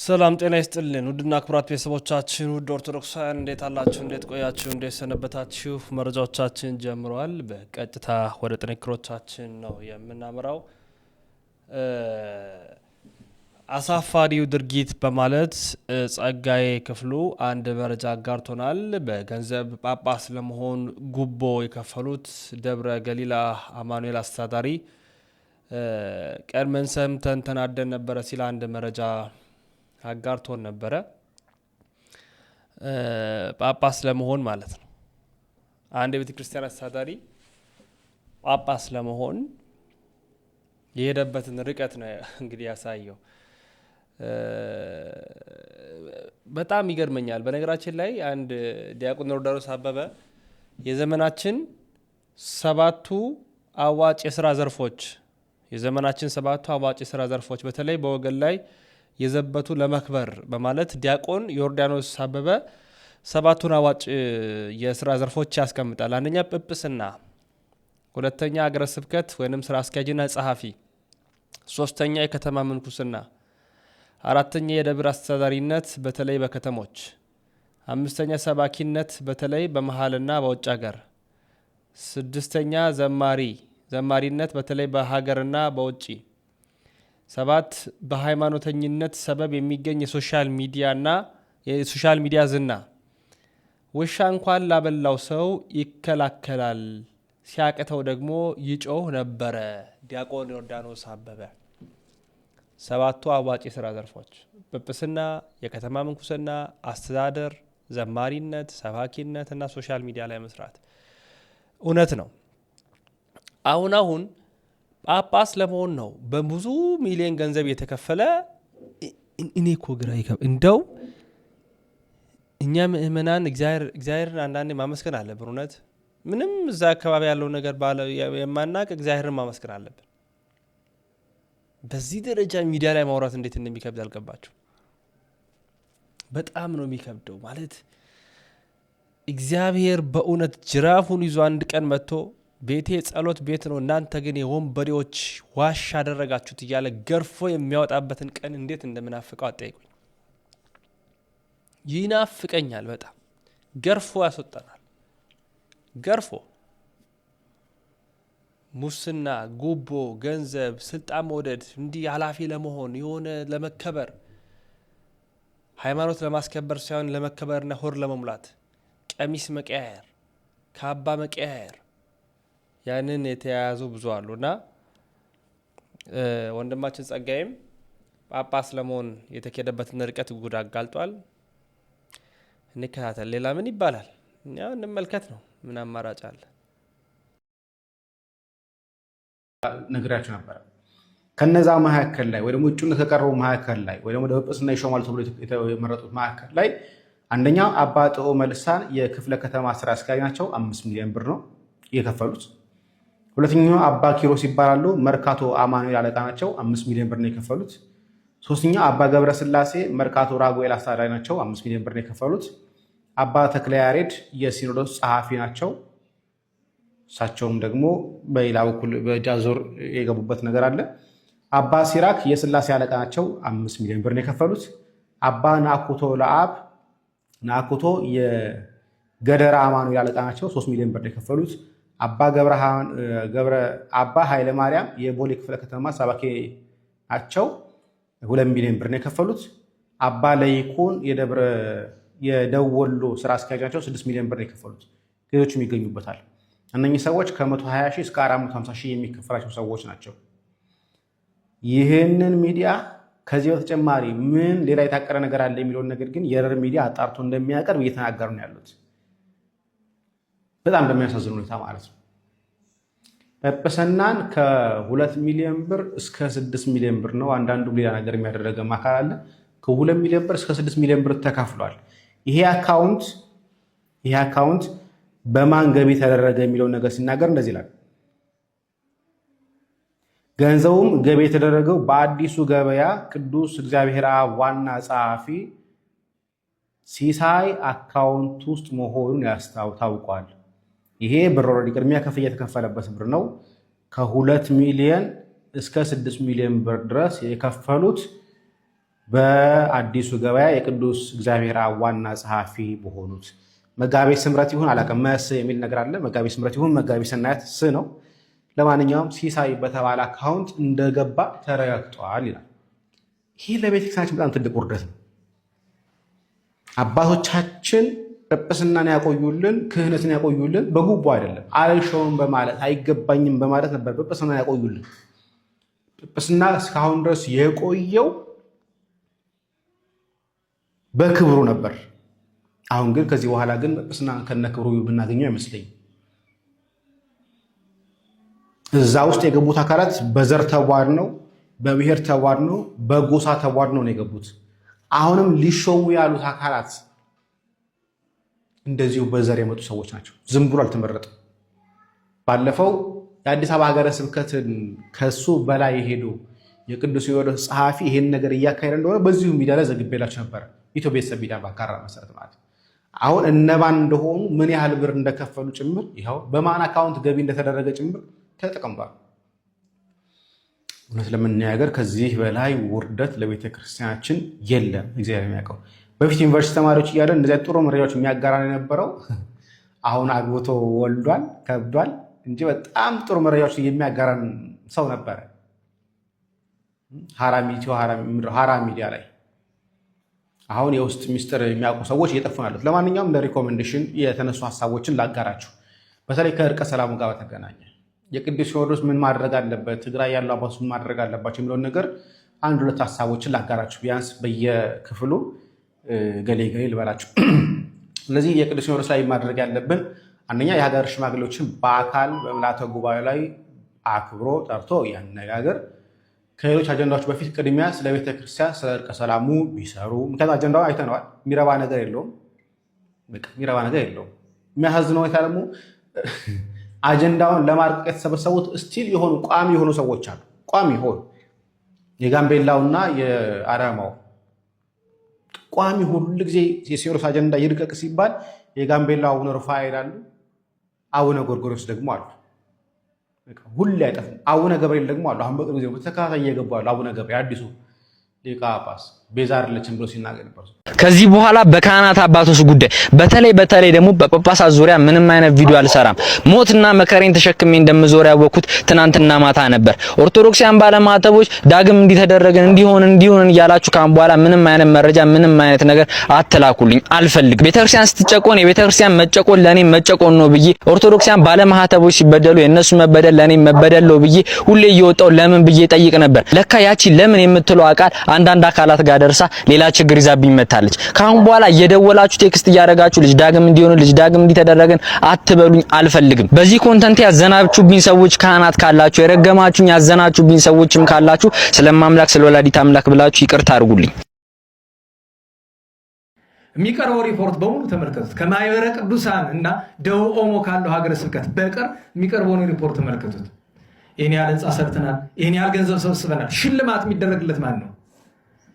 ሰላም ጤና ይስጥልን ውድና ክቡራት ቤተሰቦቻችን ውድ ኦርቶዶክሳውያን እንዴት አላችሁ? እንዴት ቆያችሁ? እንዴት ሰነበታችሁ? መረጃዎቻችን ጀምረዋል። በቀጥታ ወደ ጥንክሮቻችን ነው የምናመራው። አሳፋሪው ድርጊት በማለት ጸጋዬ ክፍሉ አንድ መረጃ አጋርቶናል። በገንዘብ ጳጳስ ለመሆን ጉቦ የከፈሉት ደብረ ገሊላ አማኑኤል አስተዳዳሪ ቀድመን ሰምተን ተናደን ነበረ ሲል አንድ መረጃ አጋርቶን ነበረ። ጳጳስ ለመሆን ማለት ነው። አንድ የቤተ ክርስቲያን አስተዳዳሪ ጳጳስ ለመሆን የሄደበትን ርቀት ነው እንግዲህ ያሳየው። በጣም ይገርመኛል። በነገራችን ላይ አንድ ዲያቆን ሮዳሮስ አበበ የዘመናችን ሰባቱ አዋጭ የስራ ዘርፎች በተለይ በወገን ላይ የዘበቱ ለመክበር በማለት ዲያቆን ዮርዳኖስ አበበ ሰባቱን አዋጭ የስራ ዘርፎች ያስቀምጣል። አንደኛ ጵጵስና፣ ሁለተኛ ሀገረ ስብከት ወይም ስራ አስኪያጅና ጸሐፊ፣ ሶስተኛ የከተማ ምንኩስና፣ አራተኛ የደብር አስተዳዳሪነት በተለይ በከተሞች፣ አምስተኛ ሰባኪነት በተለይ በመሃልና በውጭ ሀገር፣ ስድስተኛ ዘማሪነት በተለይ በሀገርና በውጭ፣ ሰባት በሃይማኖተኝነት ሰበብ የሚገኝ የሶሻል ሚዲያ ዝና። ውሻ እንኳን ላበላው ሰው ይከላከላል፣ ሲያቅተው ደግሞ ይጮህ ነበረ። ዲያቆን ዮርዳኖስ አበበ። ሰባቱ አዋጭ የስራ ዘርፎች ጵጵስና፣ የከተማ ምንኩስና፣ አስተዳደር፣ ዘማሪነት፣ ሰባኪነት እና ሶሻል ሚዲያ ላይ መስራት። እውነት ነው። አሁን ጳጳስ ለመሆን ነው በብዙ ሚሊዮን ገንዘብ የተከፈለ። እኔ እኮ ግራ እንደው እኛ ምእመናን እግዚአብሔርን አንዳንዴ ማመስገን አለብን። እውነት ምንም እዛ አካባቢ ያለው ነገር የማናቅ እግዚአብሔርን ማመስገን አለብን። በዚህ ደረጃ ሚዲያ ላይ ማውራት እንዴት እንደሚከብድ አልገባችሁ? በጣም ነው የሚከብደው። ማለት እግዚአብሔር በእውነት ጅራፉን ይዞ አንድ ቀን መጥቶ ቤቴ ጸሎት ቤት ነው እናንተ ግን የወንበዴዎች ዋሻ አደረጋችሁት እያለ ገርፎ የሚያወጣበትን ቀን እንዴት እንደምናፍቀው አጠይቁኝ። ይናፍቀኛል በጣም። ገርፎ ያስወጣናል። ገርፎ ሙስና፣ ጉቦ፣ ገንዘብ፣ ስልጣን መውደድ፣ እንዲህ ኃላፊ ለመሆን የሆነ ለመከበር፣ ሃይማኖት ለማስከበር ሳይሆን ለመከበርና ሆድ ለመሙላት ቀሚስ መቀያየር፣ ካባ መቀያየር፣ ያንን የተያያዙ ብዙ አሉና ወንድማችን ጸጋዬም ጳጳስ ለመሆን የተኬደበትን ርቀት ጉድ አጋልጧል። እንከታተል። ሌላ ምን ይባላል? ያው እንመልከት ነው። ምን አማራጭ አለ? ነግራችሁ ነበር። ከነዛ መካከል ላይ ወይ ደግሞ እጩነት ከቀረቡ መካከል ላይ ወይ ደግሞ ጵጵስና ይሾማሉ ተብሎ የተመረጡት መካከል ላይ አንደኛው አባ ጥዑመ ልሳን የክፍለ ከተማ ስራ አስኪያጅ ናቸው። 5 ሚሊዮን ብር ነው የከፈሉት። ሁለተኛው አባ ኪሮስ ይባላሉ። መርካቶ አማኑኤል አለቃ ናቸው። 5 ሚሊዮን ብር ነው የከፈሉት። ሶስተኛው አባ ገብረ ስላሴ መርካቶ ራጉኤል አስተዳዳሪ ናቸው። 5 ሚሊዮን ብር ነው የከፈሉት። አባ ተክለ ያሬድ የሲኖዶስ ጸሐፊ ናቸው። እሳቸውም ደግሞ በሌላ በኩል በጃዞር የገቡበት ነገር አለ። አባ ሲራክ የስላሴ አለቃ ናቸው። 5 ሚሊዮን ብር ነው የከፈሉት። አባ ናኩቶ የገደራ አማኑኤል አለቃ ናቸው። 3 ሚሊዮን ብር ነው የከፈሉት። አባ ኃይለ ማርያም የቦሌ ክፍለ ከተማ ሰባኬ ናቸው። 2 ሚሊዮን ብር ነው የከፈሉት። አባ ለይኩን የደቡብ ወሎ ስራ አስኪያጅ ናቸው። 6 ሚሊዮን ብር ነው የከፈሉት። ሌሎችም ይገኙበታል። እነኚህ ሰዎች ከ120 ሺህ እስከ 450 ሺህ የሚከፈላቸው ሰዎች ናቸው። ይህንን ሚዲያ ከዚህ በተጨማሪ ምን ሌላ የታቀረ ነገር አለ የሚለውን ነገር ግን የረር ሚዲያ አጣርቶ እንደሚያቀርብ እየተናገሩ ነው ያሉት። በጣም እንደሚያሳዝን ሁኔታ ማለት ነው። ጵጵስናን ከ2 ሚሊዮን ብር እስከ 6 ሚሊዮን ብር ነው። አንዳንዱ ሌላ ነገር የሚያደረገ አካል አለ። ከ2 ሚሊዮን ብር እስከ 6 ሚሊዮን ብር ተካፍሏል። ይሄ አካውንት በማን ገቢ ተደረገ የሚለውን ነገር ሲናገር እንደዚህ ይላል። ገንዘቡም ገቢ የተደረገው በአዲሱ ገበያ ቅዱስ እግዚአብሔር አብ ዋና ጸሐፊ ሲሳይ አካውንት ውስጥ መሆኑን ታውቋል። ይሄ ብር ኦልሬዲ ቅድሚያ ክፍያ የተከፈለበት ብር ነው። ከ2 ሚሊዮን እስከ 6 ሚሊዮን ብር ድረስ የከፈሉት በአዲሱ ገበያ የቅዱስ እግዚአብሔር አብ ዋና ጸሐፊ በሆኑት መጋቤ ስምረት ይሁን አላውቅም፣ መስ የሚል ነገር አለ። መጋቤ ስምረት ይሁን መጋቤ ሰናያት ስ ነው። ለማንኛውም ሲሳይ በተባለ አካውንት እንደገባ ተረጋግጧል ይላል። ይህ ለቤተክርስቲያናችን በጣም ትልቅ ውርደት ነው። አባቶቻችን ጵጵስናን ያቆዩልን፣ ክህነትን ያቆዩልን በጉቦ አይደለም፣ አልሾም በማለት አይገባኝም በማለት ነበር ጵጵስናን ያቆዩልን። ጵጵስና እስካሁን ድረስ የቆየው በክብሩ ነበር። አሁን ግን ከዚህ በኋላ ግን ጵጵስና ከነክብሩ ብናገኘው አይመስለኝም። እዛ ውስጥ የገቡት አካላት በዘር ተቧድነው፣ በብሔር ተቧድነው፣ በጎሳ ተቧድነው ነው የገቡት። አሁንም ሊሾሙ ያሉት አካላት እንደዚሁ በዘር የመጡ ሰዎች ናቸው። ዝም ብሎ አልተመረጠም። ባለፈው የአዲስ አበባ ሀገረ ስብከትን ከሱ በላይ ሄዶ የቅዱስ ሲኖዶስ ጸሐፊ ይሄን ነገር እያካሄደ እንደሆነ በዚሁ ሚዲያ ላይ ዘግቤላችሁ ነበር። ኢትዮ ቤተሰብ ሚዲያ ባጋራ መሰረት ማለት አሁን እነማን እንደሆኑ ምን ያህል ብር እንደከፈሉ ጭምር ይኸው በማን አካውንት ገቢ እንደተደረገ ጭምር ተጠቅሟል። እውነት ለመናገር ከዚህ በላይ ውርደት ለቤተክርስቲያናችን የለም። እግዚአብሔር የሚያውቀው በፊት ዩኒቨርሲቲ ተማሪዎች እያለን እንደዚያ ጥሩ መረጃዎች የሚያጋራን የነበረው አሁን አግብቶ ወልዷል ከብዷል እንጂ በጣም ጥሩ መረጃዎች የሚያጋራን ሰው ነበረ። ሀራ ሚዲያ ላይ አሁን የውስጥ ሚስጥር የሚያውቁ ሰዎች እየጠፉ ናሉት። ለማንኛውም ለሪኮሜንዴሽን የተነሱ ሀሳቦችን ላጋራችሁ። በተለይ ከእርቀ ሰላሙ ጋር በተገናኘ የቅዱስ ሲኖዶስ ምን ማድረግ አለበት፣ ትግራይ ያሉ አባቶች ምን ማድረግ አለባቸው የሚለውን ነገር አንድ ሁለት ሀሳቦችን ላጋራችሁ። ቢያንስ በየክፍሉ ገሌ ልበላችሁ። ስለዚህ የቅዱስ ሲኖዶስ ላይ ማድረግ ያለብን አንደኛ የሀገር ሽማግሌዎችን በአካል በምልዓተ ጉባኤ ላይ አክብሮ ጠርቶ ያነጋገር። ከሌሎች አጀንዳዎች በፊት ቅድሚያ ስለ ቤተክርስቲያን ስለ እርቀ ሰላሙ ቢሰሩ። ምክንያቱም አጀንዳውን አይተነዋል። የሚረባ ነገር የለውም። የሚያሳዝነው ሁኔታ ደግሞ አጀንዳውን ለማርቀቅ የተሰበሰቡት ስቲል የሆኑ ቋሚ የሆኑ ሰዎች አሉ። ቋሚ የሆኑ የጋምቤላውና የአዳማው ቋሚ ሁሉ ጊዜ የሲኖዶስ አጀንዳ ይርቀቅ ሲባል የጋምቤላው አቡነ ሩፋኤል አሉ፣ አቡነ ጎርጎርዮስ ደግሞ አሉ። ሁሌ አይጠፉም። አቡነ ገብርኤል ደግሞ አሉ። አሁን በቅርብ ጊዜ በተከታታይ እየገቡ አሉ። አቡነ ገብርኤል አዲሱ ሊቀ ጳጳስ ቤዛ አይደለችም ብሎ ሲናገር ነበር። ከዚህ በኋላ በካህናት አባቶች ጉዳይ በተለይ ደግሞ በጳጳሳት ዙሪያ ምንም አይነት ቪዲዮ አልሰራም። ሞትና መከሬን ተሸክሜ እንደምዞር ያወቅኩት ትናንትና ማታ ነበር። ኦርቶዶክሳውያን ባለማተቦች ዳግም እንዲተደረገን እንዲሆን እያላችሁ ካሁን በኋላ ምንም አይነት መረጃ ምንም አይነት ነገር አትላኩልኝ፣ አልፈልግም። ቤተክርስቲያን ስትጨቆን የቤተክርስቲያን መጨቆን ለኔ መጨቆን ነው ብዬ ኦርቶዶክሳውያን ባለማተቦች ሲበደሉ የነሱ መበደል ለኔ መበደል ነው ብዬ ሁሌ እየወጣው ለምን ብዬ ጠይቅ ነበር። ለካ ያቺ ለምን የምትለው አቃል አንዳንድ አካላት ጋር ደርሳ ሌላ ችግር ይዛብኝ መታለች። ካሁን በኋላ እየደወላችሁ ቴክስት እያደረጋችሁ ልጅ ዳግም እንዲተደረገን አትበሉኝ፣ አልፈልግም። በዚህ ኮንተንት ያዘናችሁብኝ ሰዎች ካህናት ካላችሁ፣ የረገማችሁኝ ያዘናችሁብኝ ሰዎችም ካላችሁ ስለማምላክ ስለወላዲት አምላክ ብላችሁ ይቅርታ አድርጉልኝ። የሚቀርበው ሪፖርት በሙሉ ተመልከቱት። ከማኅበረ ቅዱሳን እና ደቡብ ኦሞ ካለው ሀገረ ስብከት በቀር የሚቀርበውን ሪፖርት ተመልከቱት። ይሄን ያህል ህንጻ ሰርተናል፣ ይሄን ያህል ገንዘብ ሰብስበናል። ሽልማት የሚደረግለት ማን ነው?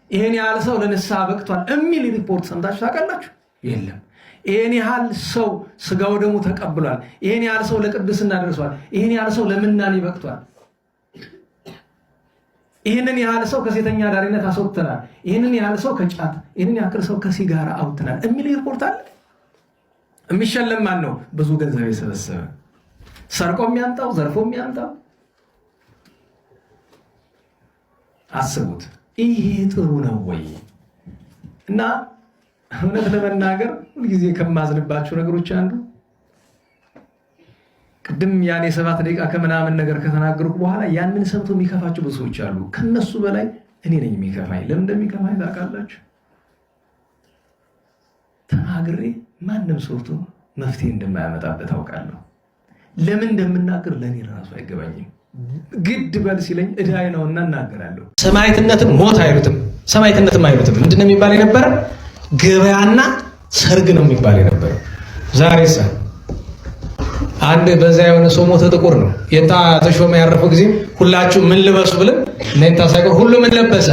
ይሄን ያህል ሰው ለንስሐ በቅቷል የሚል ሪፖርት ሰምታችሁ ታውቃላችሁ? የለም። ይሄን ያህል ሰው ስጋው ደሙ ተቀብሏል፣ ይሄን ያህል ሰው ለቅድስና ደርሷል፣ ይሄን ያህል ሰው ለምናኔ በቅቷል፣ ይሄንን ያህል ሰው ከሴተኛ ዳሪነት አስወጥተናል፣ ይሄንን ያህል ሰው ከጫት፣ ይሄንን ያህል ሰው ከሲጋራ አውጥተናል የሚል ሪፖርት አለ። የሚሸለም ማን ነው? ብዙ ገንዘብ የሰበሰበ ሰርቆ የሚያምጣው ዘርፎ የሚያምጣው። አስቡት። ይሄ ጥሩ ነው ወይ? እና እውነት ለመናገር ሁልጊዜ ከማዝንባቸው ነገሮች አንዱ ቅድም ያኔ 7 ደቂቃ ከምናምን ነገር ከተናገርኩ በኋላ ያንን ሰምቶ የሚከፋቸው ብዙ ሰዎች አሉ። ከነሱ በላይ እኔ ነኝ የሚከፋኝ። ለምን እንደሚከፋኝ ታውቃላችሁ? ተናግሬ ማንም ሰውቶ መፍትሄ እንደማያመጣበት አውቃለሁ። ለምን እንደምናገር ለኔ ራሱ አይገባኝም። ግድ በል ሲለኝ እዳይ ነውና እናገራለሁ። ሰማዕትነትን ሞት አይሉትም፣ ሰማዕትነትም አይሉትም። ምንድነው የሚባል የነበረ? ገበያና ሰርግ ነው የሚባል የነበረ። ዛሬስ አንድ በዛ የሆነ ሰው ሞተ፣ ጥቁር ነው የታ ተሾመ ያረፈው ጊዜ ሁላችሁ ምን ልበሱ ብለን ነንታ ሳይቀር ሁሉ ምን ለበሰ?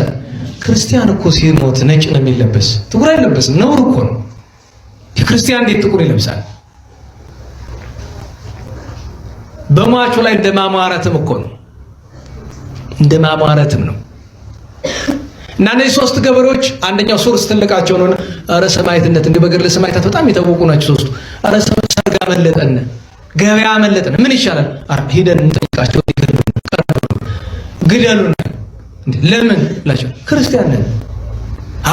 ክርስቲያን እኮ ሲሞት ነጭ ነው የሚለበስ፣ ጥቁር አይለበስም። ነውር እኮ ነው። የክርስቲያን እንዴት ጥቁር ይለብሳል? በሟቹ ላይ እንደማማረትም እኮ ነው፣ እንደማማረትም ነው። እና እነዚህ ሶስት ገበሬዎች አንደኛው ሱርስ ትልቃቸው ነው። አረ ሰማዕትነት እንደ በገድለ ሰማዕታት በጣም የታወቁ ናቸው ሶስቱ። አረ ሰርግ አመለጠን፣ ገበያ አመለጠን፣ ምን ይሻላል? አረ ሄደን እንጠይቃቸው፣ ግደሉን። ለምን ላቸው? ክርስቲያን ነን።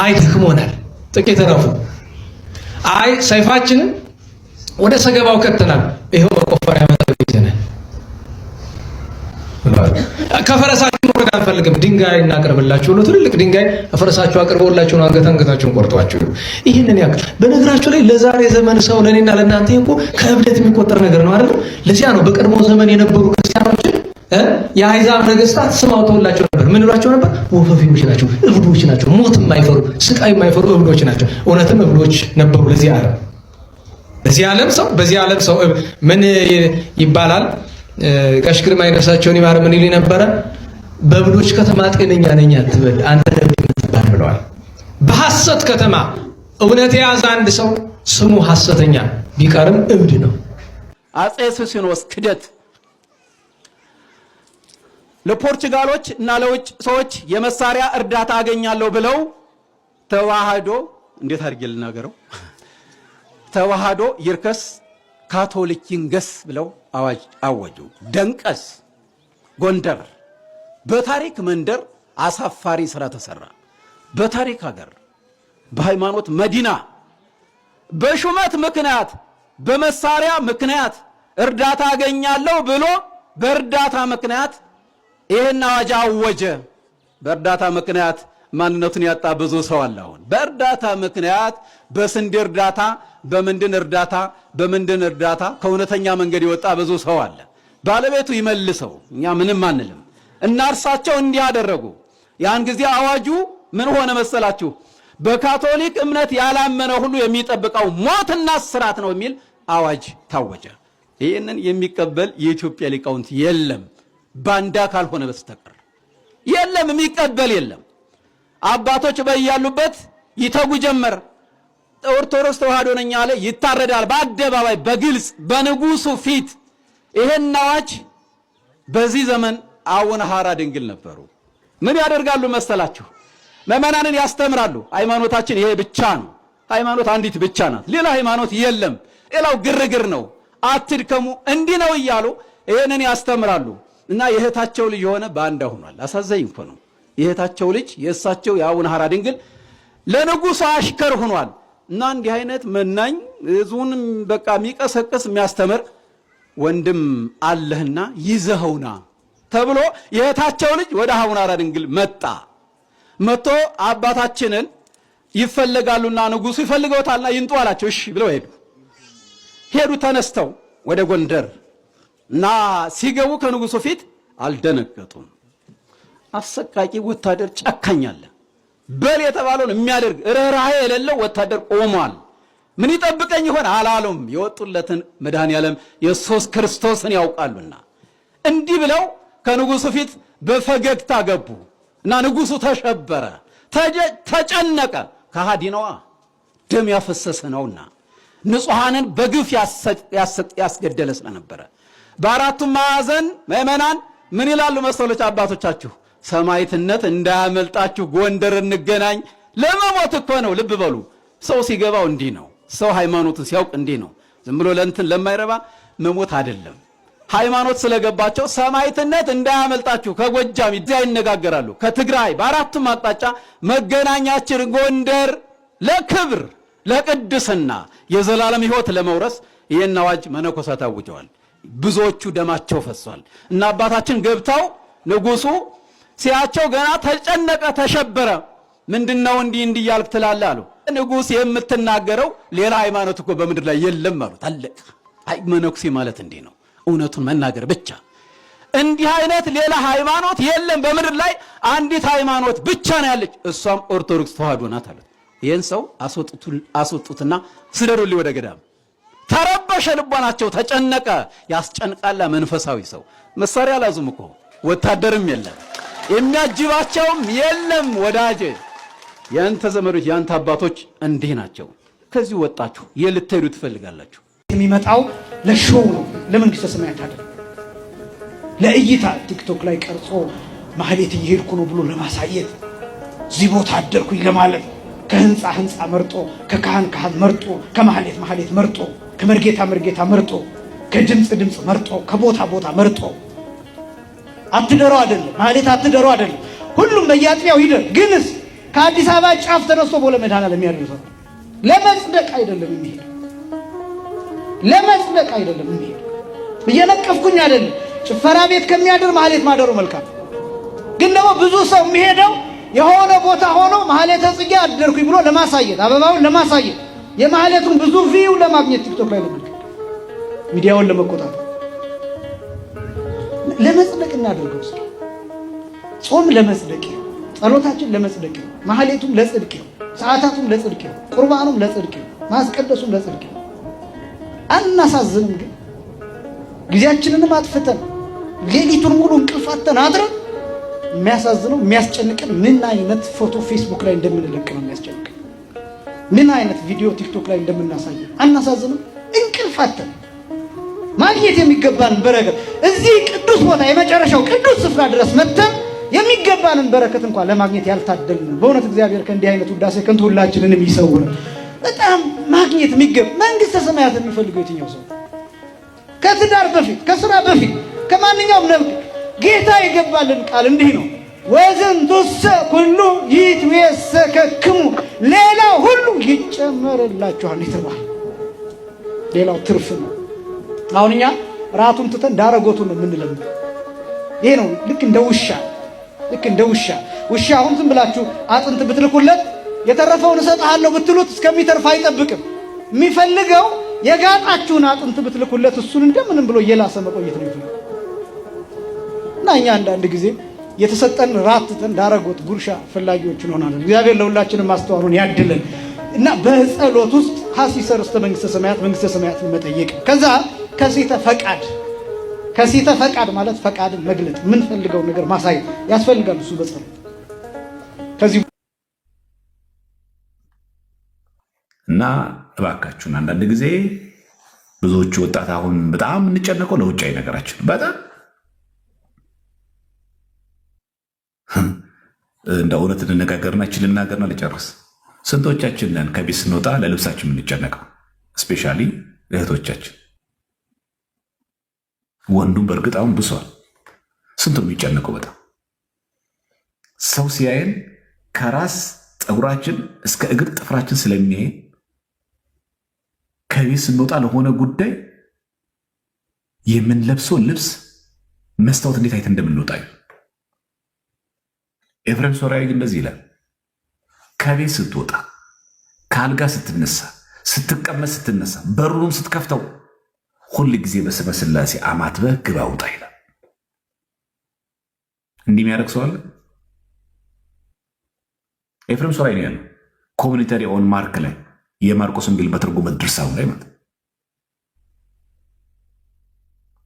አይ ደክሞናል፣ ጥቂት ረፉ። አይ ሰይፋችንን ወደ ሰገባው ከተናል፣ ይሄው መቆፈሪያ መጣው ይዘናል። ከፈረሳችሁ ወደ አንፈልግም፣ ድንጋይ እናቀርብላችሁ ነው። ትልልቅ ድንጋይ ፈረሳችሁ አቅርበውላችሁ ነው አንገታችሁን ቆርጧችሁ። ይሄንን ያክል በነገራችሁ ላይ ለዛሬ ዘመን ሰው ለኔና ለእናንተ እኮ ከእብደት የሚቆጠር ነገር ነው አይደል? ለዚያ ነው በቀድሞ ዘመን የነበሩ ክርስቲያኖች የአሕዛብ ነገስታት ስም አውጥተውላቸው ነበር። ምን ይሏቸው ነበር? ወፈፊዎች ናቸው፣ እብዶች ናቸው፣ ሞት የማይፈሩ ስቃይ የማይፈሩ እብዶች ናቸው። እውነትም እብዶች ነበሩ ለዚህ ዓለም። በዚህ ዓለም ሰው ምን ይባላል? ጋሽ ግርማ ይነሳቸውን ይማር ምን ይል ነበረ? በእብዶች ከተማ ጤነኛ ነኝ አትበል አንተ እብድ ትባል ብለዋል። በሐሰት ከተማ እውነት የያዘ አንድ ሰው ስሙ ሐሰተኛ ቢቀርም እብድ ነው። አጼ ሱስንዮስ ክደት ለፖርቹጋሎች እና ለውጭ ሰዎች የመሳሪያ እርዳታ አገኛለሁ ብለው ተዋህዶ እንዴት አድርጌ ልናገረው? ተዋህዶ ይርከስ ካቶሊክ ይንገስ ብለው አዋጅ አወጁ። ደንቀስ ጎንደር በታሪክ መንደር አሳፋሪ ስራ ተሰራ። በታሪክ ሀገር በሃይማኖት መዲና በሹመት ምክንያት በመሳሪያ ምክንያት እርዳታ አገኛለሁ ብሎ በእርዳታ ምክንያት ይሄን አዋጅ አወጀ። በእርዳታ ምክንያት ማንነቱን ያጣ ብዙ ሰው አለ። አሁን በእርዳታ ምክንያት በስንዴ እርዳታ በምንድን እርዳታ ከእውነተኛ መንገድ የወጣ ብዙ ሰው አለ። ባለቤቱ ይመልሰው፣ እኛ ምንም አንልም። እና እርሳቸው እንዲህ አደረጉ። ያን ጊዜ አዋጁ ምን ሆነ መሰላችሁ? በካቶሊክ እምነት ያላመነ ሁሉ የሚጠብቀው ሞትና እስራት ነው የሚል አዋጅ ታወጀ። ይህንን የሚቀበል የኢትዮጵያ ሊቃውንት የለም፣ ባንዳ ካልሆነ በስተቀር የለም፣ የሚቀበል የለም። አባቶች በያሉበት ይተጉ ጀመር። ኦርቶዶክስ ተዋህዶ ነኝ አለ፣ ይታረዳል በአደባባይ በግልጽ በንጉሱ ፊት። ይሄን አዋጅ በዚህ ዘመን አቡነ ሐራ ድንግል ነበሩ። ምን ያደርጋሉ መሰላችሁ? ምዕመናንን ያስተምራሉ። ሃይማኖታችን ይሄ ብቻ ነው፣ ሃይማኖት አንዲት ብቻ ናት፣ ሌላ ሃይማኖት የለም፣ ሌላው ግርግር ነው፣ አትድከሙ፣ እንዲህ ነው እያሉ ይሄንን ያስተምራሉ። እና የእህታቸው ልጅ የሆነ ባንዳ ሆኗል። አሳዘኝ እኮ ነው። የእህታቸው ልጅ የእሳቸው የአቡነ ሐራ ድንግል ለንጉሱ አሽከር ሆኗል። እና እንዲህ አይነት መናኝ ህዝቡን በቃ የሚቀሰቅስ የሚያስተምር ወንድም አለህና ይዘኸውና ተብሎ የእህታቸው ልጅ ወደ አቡነ ሐራ ድንግል መጥቶ አባታችንን ይፈልጋሉና ንጉሱ ይፈልገውታልና ይንጡ አላቸው። እሺ ብለው ሄዱ ተነስተው ወደ ጎንደር እና ሲገቡ ከንጉሱ ፊት አልደነገጡም። አሰቃቂ ወታደር ጨካኛለ በል የተባለውን የሚያደርግ ርህራሄ የሌለው ወታደር ቆሟል። ምን ይጠብቀኝ ይሆን አላሉም። የወጡለትን መድኃኔዓለም ኢየሱስ ክርስቶስን ያውቃሉና እንዲህ ብለው ከንጉሱ ፊት በፈገግታ ገቡ እና ንጉሱ ተሸበረ፣ ተጨነቀ። ከሃዲ ነዋ፣ ደም ያፈሰሰ ነውና ንጹሐንን በግፍ ያስገደለ ስለነበረ በአራቱም ማዕዘን ምዕመናን ምን ይላሉ መሰሎች አባቶቻችሁ? ሰማዕትነት እንዳያመልጣችሁ ጎንደር እንገናኝ። ለመሞት እኮ ነው። ልብ በሉ። ሰው ሲገባው እንዲህ ነው። ሰው ሃይማኖቱን ሲያውቅ እንዲህ ነው። ዝም ብሎ ለእንትን ለማይረባ መሞት አይደለም። ሃይማኖት ስለገባቸው ሰማዕትነት እንዳያመልጣችሁ ከጎጃም እዚያ ይነጋገራሉ፣ ከትግራይ በአራቱም አቅጣጫ መገናኛችን ጎንደር ለክብር ለቅድስና የዘላለም ሕይወት ለመውረስ ይህን አዋጅ መነኮሳት አውጀዋል። ብዙዎቹ ደማቸው ፈሷል። እና አባታችን ገብተው ንጉሱ ሲያቸው ገና ተጨነቀ፣ ተሸበረ። ምንድነው እንዲህ ያልክ ትላለህ አሉ። ንጉስ የምትናገረው ሌላ ሃይማኖት እኮ በምድር ላይ የለም አሉት። አለቀ። አይ መነኩሴ ማለት እንዲህ ነው፣ እውነቱን መናገር ብቻ። እንዲህ አይነት ሌላ ሃይማኖት የለም በምድር ላይ አንዲት ሃይማኖት ብቻ ነው ያለች፣ እሷም ኦርቶዶክስ ተዋህዶ ናት አሉት። ይህን ሰው አስወጡትና ስደዱልኝ ወደ ገዳም። ተረበሸ፣ ልቦናቸው ተጨነቀ። ያስጨንቃላ መንፈሳዊ ሰው። መሳሪያ አላዙም እኮ ወታደርም የለም የሚያጅባቸውም የለም። ወዳጄ ያንተ ዘመዶች ያንተ አባቶች እንዲህ ናቸው። ከዚህ ወጣችሁ የልትሄዱ ትፈልጋላችሁ። የሚመጣው ለሾው ነው፣ ለመንግስተ ሰማያት አይደለም፣ ለእይታ ቲክቶክ ላይ ቀርጾ ማህሌት እየሄድኩ ነው ብሎ ለማሳየት እዚህ ቦታ አደርኩኝ ለማለት ከህንፃ ህንፃ መርጦ ከካህን ካህን መርጦ ከማህሌት ማህሌት መርጦ ከመርጌታ መርጌታ መርጦ ከድምፅ ድምፅ መርጦ ከቦታ ቦታ መርጦ አትደረው አይደለም ማህሌት አትደረው አይደለም ሁሉም በየአጥቢያው ይደር። ግንስ ከአዲስ አበባ ጫፍ ተነስቶ ቦሌ መድኃኔዓለም የሚያደርሰው ለመጽደቅ አይደለም የሚሄድ ለመጽደቅ አይደለም የሚሄድ እየነቀፍኩኝ አይደለም። ጭፈራ ቤት ከሚያደር ማህሌት ማደሩ መልካም። ግን ደግሞ ብዙ ሰው የሚሄደው የሆነ ቦታ ሆኖ ማህሌተ ጽጌ አደርኩኝ ብሎ ለማሳየት አበባውን ለማሳየት የማህሌቱን ብዙ ቪው ለማግኘት ቲክቶክ ላይ ለመልቀቅ ሚዲያውን ለመቆጣጠር ለመጽደቅ እናደርገው። እስኪ ጾም ለመጽደቅ ነው፣ ጸሎታችን ለመጽደቅ ነው፣ ማህሌቱም ለጽድቅ ነው፣ ሰዓታቱም ለጽድቅ ነው፣ ቁርባኑም ለጽድቅ ነው፣ ማስቀደሱም ለጽድቅ ነው። አናሳዝንም? ግን ጊዜያችንንም አጥፍተን ሌሊቱን ሙሉ እንቅልፋተን አድረን የሚያሳዝነው የሚያስጨንቀን ምን አይነት ፎቶ ፌስቡክ ላይ እንደምንለቅ ነው የሚያስጨንቀን። ምን አይነት ቪዲዮ ቲክቶክ ላይ እንደምናሳይ አናሳዝንም? እንቅልፋተን ማግኘት የሚገባንን በረከት እዚህ ቅዱስ ቦታ የመጨረሻው ቅዱስ ስፍራ ድረስ መጥተን የሚገባንን በረከት እንኳን ለማግኘት ያልታደልን። በእውነት እግዚአብሔር ከእንዲህ አይነት ውዳሴ ከንቱ ሁላችንንም ይሰውር። በጣም ማግኘት የሚገባ መንግስተ ሰማያት የሚፈልገው የትኛው ሰው ከትዳር በፊት ከስራ በፊት ከማንኛውም ነብይ ጌታ የገባልን ቃል እንዲህ ነው፣ ወዝንቱሰ ኩሉ ይትዌሰከክሙ፣ ሌላው ሁሉ ይጨመርላችኋል የተባለ ሌላው ትርፍ ነው። አሁን እኛ ራቱን ትተን ዳረጎቱን ነው የምንለምደው። ይሄ ነው ልክ እንደ ውሻ ውሻ አሁን ዝም ብላችሁ አጥንት ብትልኩለት የተረፈውን እሰጥሃለሁ ብትሉት እስከሚተርፍ አይጠብቅም። የሚፈልገው የጋጣችሁን አጥንት ብትልኩለት እሱን እንደምንም ብሎ እየላሰ መቆየት ነው ይፈልጋል። እና እኛ አንዳንድ ጊዜ የተሰጠን ራት ትተን ዳረጎት ጉርሻ ፈላጊዎች እንሆናለን። እግዚአብሔር ለሁላችንም ማስተዋሉን ያድለን። እና በጸሎት ውስጥ ሐሲሰ ርስተ መንግስተ ሰማያትን መጠየቅ ከዛ ከሲተ ፈቃድ ማለት ፈቃድን መግለጥ የምንፈልገው ነገር ማሳየት ያስፈልጋል። እሱ በጸሎት ከዚህ እና እባካችሁን አንዳንድ ጊዜ ብዙዎቹ ወጣት አሁን በጣም እንጨነቀው ለውጫዊ ነገራችን በጣም እንደ እውነት እንነጋገርና ልናገርና ልጨርስ። ስንቶቻችን ነን ከቤት ስንወጣ ለልብሳችን የምንጨነቀው? ስፔሻሊ እህቶቻችን። ወንዱም በእርግጥ አሁን ብሷል። ስንቱ የሚጨነቀው በጣም ሰው ሲያየን ከራስ ፀጉራችን እስከ እግር ጥፍራችን ስለሚሄድ ከቤት ስንወጣ ለሆነ ጉዳይ የምንለብሰው ልብስ መስታወት እንዴት አይተን እንደምንወጣ ኤፍሬም ሶርያዊ እንደዚህ ይላል፣ ከቤት ስትወጣ፣ ከአልጋ ስትነሳ፣ ስትቀመጥ፣ ስትነሳ፣ በሩንም ስትከፍተው ሁል ጊዜ በስመ ሥላሴ አማትበህ ግባ ውጣ ይላል። እንዲህ የሚያደርግ ሰው አለ? ኤፍሬም ሶርያዊ ነው ያለው ኮሚኒተሪ ኦን ማርክ ላይ የማርቆስ ወንጌል በትርጉመ ድርሳኑ ላይ ማለት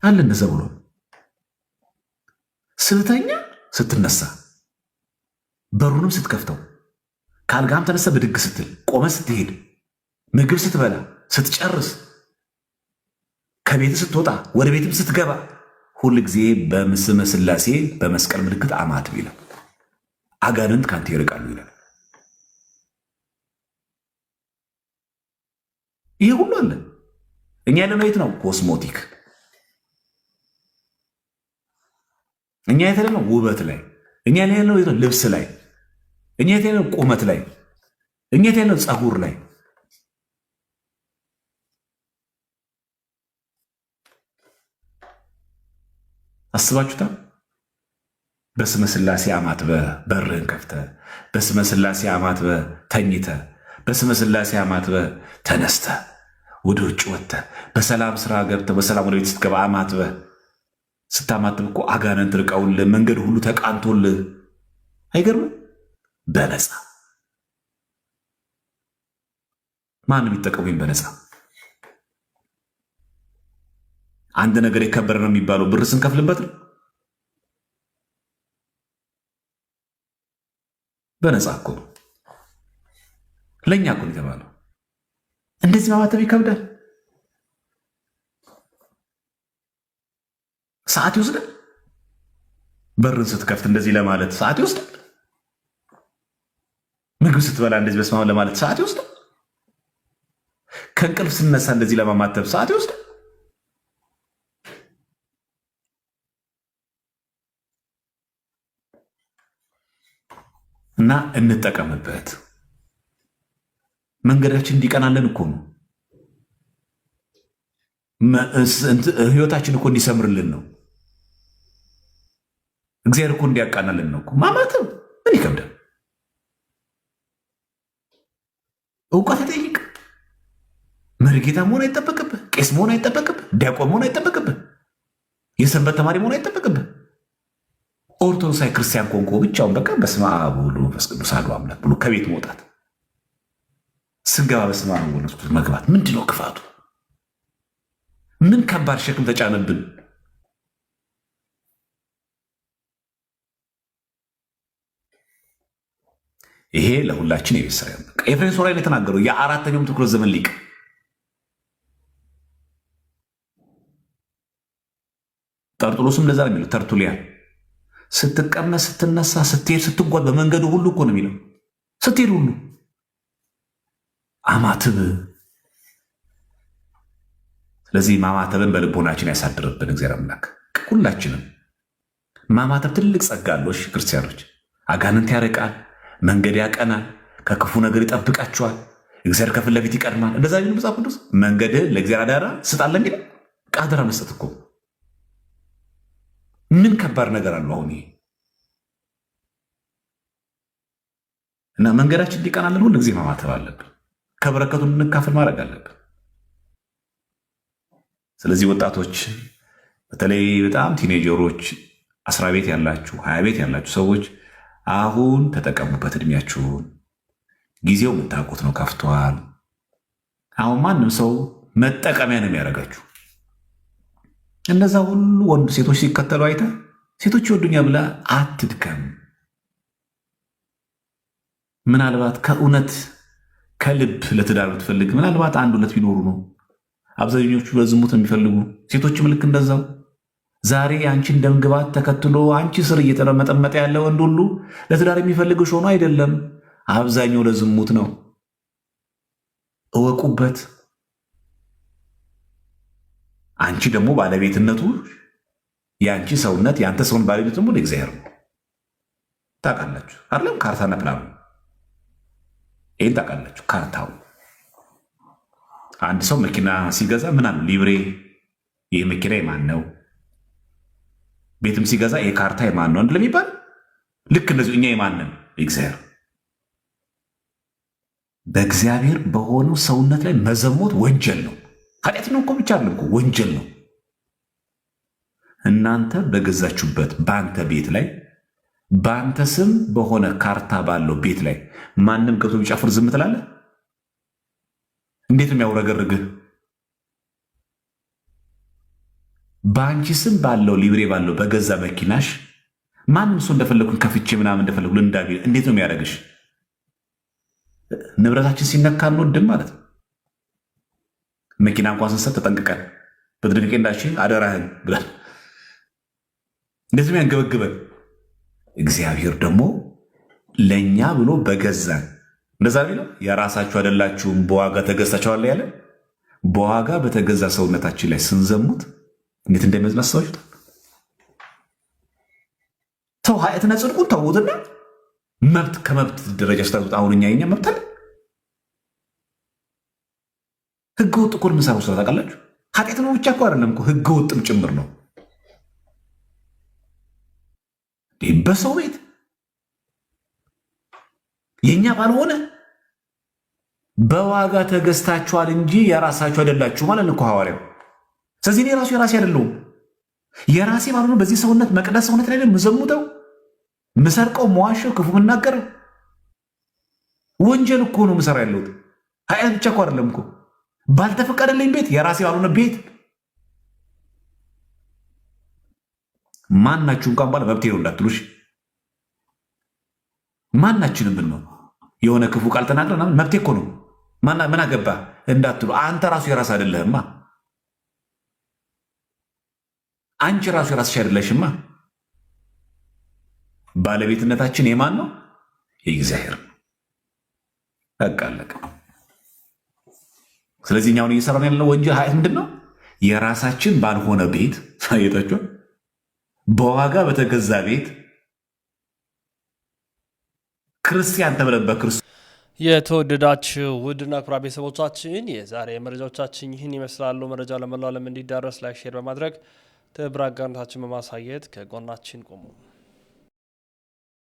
አለ። እንደዛ ብሎ ስትተኛ፣ ስትነሳ፣ በሩንም ስትከፍተው፣ ከአልጋም ተነሳ ብድግ ስትል፣ ቆመ ስትሄድ፣ ምግብ ስትበላ፣ ስትጨርስ፣ ከቤት ስትወጣ፣ ወደ ቤትም ስትገባ ሁል ጊዜ በስመ ሥላሴ በመስቀል ምልክት አማትብ ይላል። አጋንንት ካንተ ይርቃሉ ይላል። ይሄ ሁሉ አለ። እኛ ያለነው የት ነው? ኮስሞቲክ። እኛ ያለነው ውበት ላይ። እኛ ያለነው የት ነው? ልብስ ላይ። እኛ ያለነው ቁመት ላይ። እኛ ያለነው ፀጉር ላይ። አስባችሁታ? በስመ ሥላሴ አማትበህ በርህን ከፍተህ፣ በስመ ሥላሴ አማትበህ ተኝተህ፣ በስመ ሥላሴ አማትበህ ተነስተህ ወደ ውጭ ወጥተህ በሰላም ስራ ገብተህ በሰላም ወደ ቤት ስትገባ አማትበህ ስታማትብ እኮ አጋንንት ርቀውልህ መንገድ ሁሉ ተቃንቶልህ አይገርምም? በነፃ ማንም የሚጠቀሙኝ በነፃ አንድ ነገር የከበረ ነው የሚባለው ብር ስንከፍልበት ነው። በነፃ እኮ ነው። ለእኛ እኮ ነው የተባለው። እንደዚህ ማማተብ ይከብዳል። ሰዓት ይወስዳል። በርን ስትከፍት እንደዚህ ለማለት ሰዓት ይወስዳል። ምግብ ስትበላ እንደዚህ በስመ አብ ለማለት ሰዓት ይወስዳል። ከእንቅልፍ ስነሳ እንደዚህ ለማማተብ ሰዓት ይወስዳል። እና እንጠቀምበት። መንገዳችን እንዲቀናለን እኮ ነው። ህይወታችን እኮ እንዲሰምርልን ነው። እግዚአብሔር እኮ እንዲያቃናልን ነው እኮ። ማማተብ ምን ይከብዳል? እውቀት ይጠይቅ። መርጌታ መሆን አይጠበቅብህ። ቄስ መሆን አይጠበቅብህ። ዲያቆን መሆን አይጠበቅብህ። የሰንበት ተማሪ መሆን አይጠበቅብህ። ኦርቶዶክሳዊ ክርስቲያን ኮንኮ ብቻውን በቃ በስመ አብ ወወልድ ወመንፈስ ቅዱስ አሐዱ አምላክ ብሎ ከቤት መውጣት፣ ስንገባ በስመ አብ ወወልድ ወመንፈስ ቅዱስ መግባት ምንድን ነው ክፋቱ? ምን ከባድ ሸክም ተጫነብን? ይሄ ለሁላችን የቤት ስራ ነው። ኤፍሬም ሶርያዊ የተናገረው የአራተኛውም ትኩረት ዘመን ሊቅ ጠርጡሎስም እንደዛ ነው የሚለው። ተርቱሊያን ስትቀመጥ፣ ስትነሳ፣ ስትሄድ፣ ስትጓዝ በመንገዱ ሁሉ እኮ ነው የሚለው። ስትሄድ ሁሉ አማትብ። ስለዚህ ማማተብን በልቦናችን ያሳድርብን እግዚአብሔር አምላክ። ሁላችንም ማማተብ ትልቅ ጸጋ አለው። እሺ ክርስቲያኖች፣ አጋንንት ያርቃል፣ መንገድ ያቀናል፣ ከክፉ ነገር ይጠብቃችኋል፣ እግዚአብሔር ከፊት ለፊት ይቀድማል። እንደዛ ቢሉ መጽሐፍ ቅዱስ መንገድህን ለእግዚአብሔር አደራ ስጣለ የሚለው አደራ መስጠት እኮ ምን ከባድ ነገር አለው? አሁን ይሄ እና መንገዳችን እንዲቀናለን ሁሉ ጊዜ ማማተብ አለብን። ከበረከቱን እንካፈል ማድረግ አለብን። ስለዚህ ወጣቶች፣ በተለይ በጣም ቲኔጀሮች፣ 10 ቤት ያላችሁ 20 ቤት ያላችሁ ሰዎች አሁን ተጠቀሙበት እድሜያችሁን። ጊዜው የምታውቁት ነው፣ ከፍቷል። አሁን ማንም ሰው መጠቀሚያ ነው የሚያደርጋችሁ። እነዛ ሁሉ ወንድ ሴቶች ሲከተሉ አይተ ሴቶች ይወዱኛ ብላ አትድከም። ምናልባት ከእውነት ከልብ ለትዳር ብትፈልግ ምናልባት 1-2 ቢኖሩ ነው። አብዛኞቹ ለዝሙት የሚፈልጉ ሴቶችም ልክ እንደዛው። ዛሬ አንቺን ደምግባት ተከትሎ አንቺ ስር እየተረመጠመጠ ያለ ወንድ ሁሉ ለትዳር የሚፈልግሽ ሆኖ አይደለም። አብዛኛው ለዝሙት ነው። እወቁበት። አንቺ ደግሞ ባለቤትነቱ የአንቺ ሰውነት የአንተ ሰውን ባለቤት ደግሞ ለእግዚአብሔር ነው። ታውቃላችሁ አይደለም? ካርታና ፕላኑ ይህን ታውቃላችሁ። ካርታው አንድ ሰው መኪና ሲገዛ ምን አሉ? ሊብሬ፣ ይህ መኪና የማን ነው? ቤትም ሲገዛ ይህ ካርታ የማን ነው እንደሚባል ልክ እንደዚሁ እኛ የማንን? እግዚአብሔር። በእግዚአብሔር በሆነው ሰውነት ላይ መዘሞት ወንጀል ነው። ኃጢአት ነው እኮ ብቻ አይደለም እኮ ወንጀል ነው። እናንተ በገዛችሁበት በአንተ ቤት ላይ በአንተ ስም በሆነ ካርታ ባለው ቤት ላይ ማንም ገብቶ ቢጨፍር ዝም ትላለህ? እንዴት የሚያውረገርግህ? በአንቺ ስም ባለው ሊብሬ ባለው በገዛ መኪናሽ ማንም ሰው እንደፈለግኩን ከፍቼ ምናምን እንደፈለጉ ልንዳቤ እንዴት ነው የሚያደርግሽ? ንብረታችን ሲነካ እንወድም ማለት ነው። መኪና እንኳን ስንሰጥ ተጠንቅቀን በጥንቃቄ እንዳሽ አደራህን ብለን እንደዚህ ያንገበግበን። እግዚአብሔር ደግሞ ለእኛ ብሎ በገዛን እንደዛ ቢለው የራሳችሁ አይደላችሁም በዋጋ ተገዝታችኋል ያለ በዋጋ በተገዛ ሰውነታችን ላይ ስንዘሙት እንዴት እንደሚያዝን አስባችሁታል? ሰው ኃጢአትና ጽድቁን ተውትና መብት ከመብት ደረጃ ስታጡት አሁን እኛ የኛ መብት አለ። ህገ ወጥ እኮ የምንሰራው ስራ ታውቃላችሁ። ኃጢአት ነው ብቻ እኮ አይደለም እኮ ህገ ወጥም ጭምር ነው። በሰው ቤት የኛ ባልሆነ በዋጋ ተገዝታችኋል እንጂ የራሳችሁ አይደላችሁ ማለት ነው ሐዋርያው። ስለዚህ እኔ ራሱ የራሴ አይደለሁም። የራሴ ባልሆነ በዚህ ሰውነት መቅደስ ሰውነት ላይ ምዘሙተው ምሰርቀው መዋሸው ክፉ ምናገረው ወንጀል እኮ ነው ምሰራ ያለሁት። ኃጢአት ብቻ እኮ አይደለም እኮ ባልተፈቀደልኝ ቤት የራሴ ባልሆነ ቤት ማናችሁ እንኳን ባለ መብቴ ነው እንዳትሉሽ። ማናችንም ብን ነው የሆነ ክፉ ቃል ተናግረን መብቴ እኮ ነው ምን አገባ እንዳትሉ። አንተ ራሱ የራስ አይደለህማ። አንቺ ራሱ የራስሽ አይደለሽማ። ባለቤትነታችን የማን ነው? የእግዚአብሔር ነው። በቃ አለቀ። ስለዚህ እኛውን እየሰራን ያለው ወንጀል ኃጢአት ምንድን ነው? የራሳችን ባልሆነ ቤት ሳይጣችሁ በዋጋ በተገዛ ቤት ክርስቲያን ተብለን በክርስቶስ የተወደዳችሁ ውድና ክቡራን ቤተሰቦቻችን የዛሬ መረጃዎቻችን ይህን ይመስላሉ። መረጃ ለመላው ዓለም እንዲዳረስ ላይክ፣ ሼር በማድረግ ትብብር አጋርነታችን በማሳየት ከጎናችን ቆሙ።